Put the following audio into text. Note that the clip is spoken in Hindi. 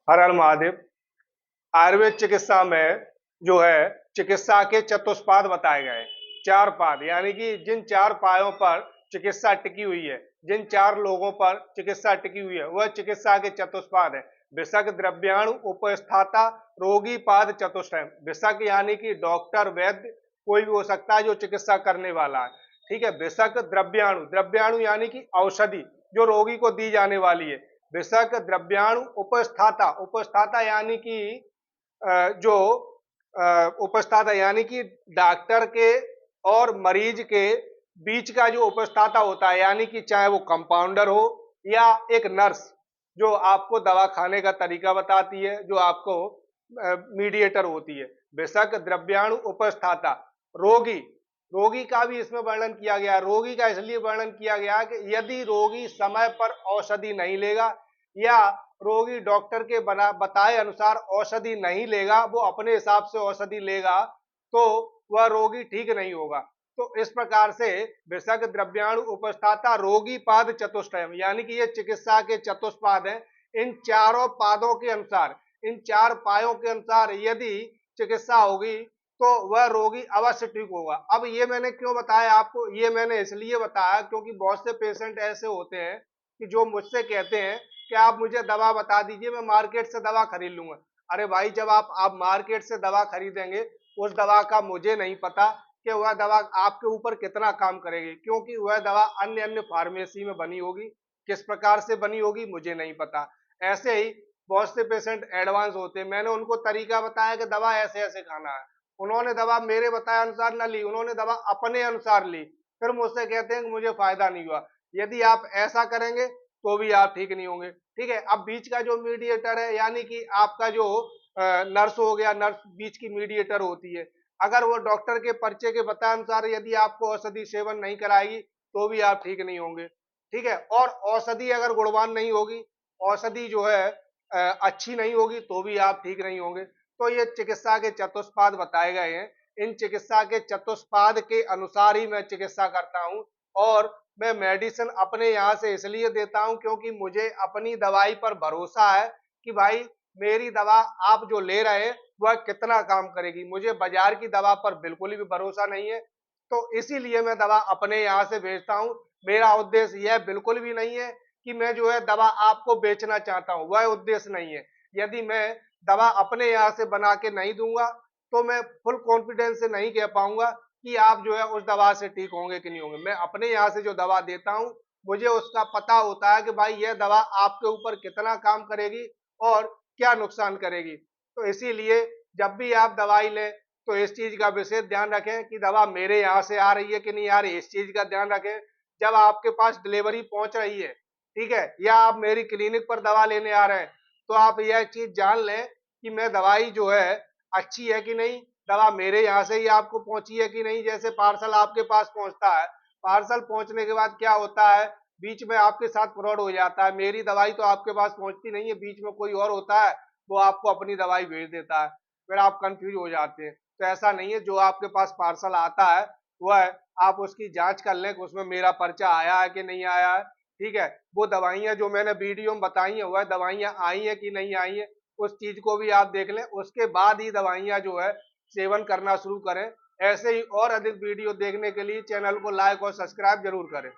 हर हर महादेव। आयुर्वेद चिकित्सा में जो है चिकित्सा के चतुष्पाद बताए गए। चार पाद यानी कि जिन चार पायों पर चिकित्सा टिकी हुई है, जिन चार लोगों पर चिकित्सा टिकी हुई है, वह चिकित्सा के चतुष्पाद है। विषक, द्रव्याणु, उपस्थाता, रोगी, पाद, चतुष्टय। विषक यानी कि डॉक्टर, वैद्य कोई भी हो सकता है जो चिकित्सा करने वाला है। ठीक है। विषक, द्रव्याणु, द्रव्याणु यानी कि औषधि जो रोगी को दी जाने वाली है। विषक, द्रव्याणु, उपस्थाता, उपस्थाता यानी कि जो उपस्थाता यानी कि डॉक्टर के और मरीज के बीच का जो उपस्थाता होता है, यानी कि चाहे वो कंपाउंडर हो या एक नर्स जो आपको दवा खाने का तरीका बताती है, जो आपको मीडिएटर होती है। विषक, द्रव्याणु, उपस्थाता। रोगी, रोगी का भी इसमें वर्णन किया गया है। रोगी का इसलिए वर्णन किया गया है कि यदि रोगी समय पर औषधि नहीं लेगा या रोगी डॉक्टर के बताए अनुसार औषधि नहीं लेगा, वो अपने हिसाब से औषधि लेगा, तो वह रोगी ठीक नहीं होगा। तो इस प्रकार से विषक, द्रव्याणु, उपस्थाता, रोगी, पाद, चतुष्टय यानी कि ये चिकित्सा के चतुष्पाद हैं। इन चारों पादों के अनुसार, इन चार पायों के अनुसार यदि चिकित्सा होगी तो वह रोगी अवश्य ठीक होगा। अब ये मैंने क्यों बताया आपको? ये मैंने इसलिए बताया क्योंकि बहुत से पेशेंट ऐसे होते हैं कि जो मुझसे कहते हैं कि आप मुझे दवा बता दीजिए, मैं मार्केट से दवा खरीद लूंगा। अरे भाई, जब आप मार्केट से दवा खरीदेंगे, उस दवा का मुझे नहीं पता कि वह दवा आपके ऊपर कितना काम करेगी, क्योंकि वह दवा अन्य अन्य फार्मेसी में बनी होगी। किस प्रकार से बनी होगी मुझे नहीं पता। ऐसे ही बहुत से पेशेंट एडवांस होते हैं, मैंने उनको तरीका बताया कि दवा ऐसे ऐसे खाना है, उन्होंने दवा मेरे बताए अनुसार न ली, उन्होंने दवा अपने अनुसार ली, फिर मुझसे कहते हैं कि मुझे फायदा नहीं हुआ। यदि आप ऐसा करेंगे तो भी आप ठीक नहीं होंगे। ठीक है। अब बीच का जो मीडिएटर है, यानी कि आपका जो नर्स हो गया, नर्स बीच की मीडिएटर होती है। अगर वो डॉक्टर के पर्चे के बताए अनुसार यदि आपको औषधि सेवन नहीं कराएगी तो भी आप ठीक नहीं होंगे। ठीक है। और औषधि अगर गुणवान नहीं होगी, औषधि जो है अच्छी नहीं होगी, तो भी आप ठीक नहीं होंगे। तो ये चिकित्सा के चतुष्पाद बताए गए हैं। इन चिकित्सा के चतुष्पाद के अनुसार ही मैं चिकित्सा करता हूँ। और मैं मेडिसिन अपने यहाँ से इसलिए देता हूँ क्योंकि मुझे अपनी दवाई पर भरोसा है कि भाई मेरी दवा आप जो ले रहे हैं वह कितना काम करेगी। मुझे बाजार की दवा पर बिल्कुल भी भरोसा नहीं है, तो इसीलिए मैं दवा अपने यहाँ से भेजता हूँ। मेरा उद्देश्य यह बिल्कुल भी नहीं है कि मैं जो है दवा आपको बेचना चाहता हूँ, वह उद्देश्य नहीं है। यदि मैं दवा अपने यहाँ से बना के नहीं दूंगा तो मैं फुल कॉन्फिडेंस से नहीं कह पाऊंगा कि आप जो है उस दवा से ठीक होंगे कि नहीं होंगे। मैं अपने यहाँ से जो दवा देता हूँ, मुझे उसका पता होता है कि भाई यह दवा आपके ऊपर कितना काम करेगी और क्या नुकसान करेगी। तो इसीलिए जब भी आप दवाई लें तो इस चीज का विशेष ध्यान रखें कि दवा मेरे यहाँ से आ रही है कि नहीं आ रही, इस चीज का ध्यान रखें। जब आपके पास डिलीवरी पहुंच रही है, ठीक है, या आप मेरी क्लिनिक पर दवा लेने आ रहे हैं, तो आप यह चीज जान लें कि मैं दवाई जो है अच्छी है कि नहीं, दवा मेरे यहाँ से ही आपको पहुंची है कि नहीं। जैसे पार्सल आपके पास पहुंचता है, पार्सल पहुंचने के बाद क्या होता है, बीच में आपके साथ फ्रॉड हो जाता है। मेरी दवाई तो आपके पास पहुंचती नहीं है, बीच में कोई और होता है, वो आपको अपनी दवाई भेज देता है, फिर आप कंफ्यूज हो जाते हैं। तो ऐसा नहीं है, जो आपके पास पार्सल आता है वह आप उसकी जांच कर लें कि उसमें मेरा पर्चा आया है कि नहीं आया है। ठीक है। वो दवाइयां जो मैंने वीडियो में बताई हैं वह दवाइयां आई हैं कि नहीं आई हैं, उस चीज को भी आप देख लें, उसके बाद ही दवाइयां जो है सेवन करना शुरू करें। ऐसे ही और अधिक वीडियो देखने के लिए चैनल को लाइक और सब्सक्राइब जरूर करें।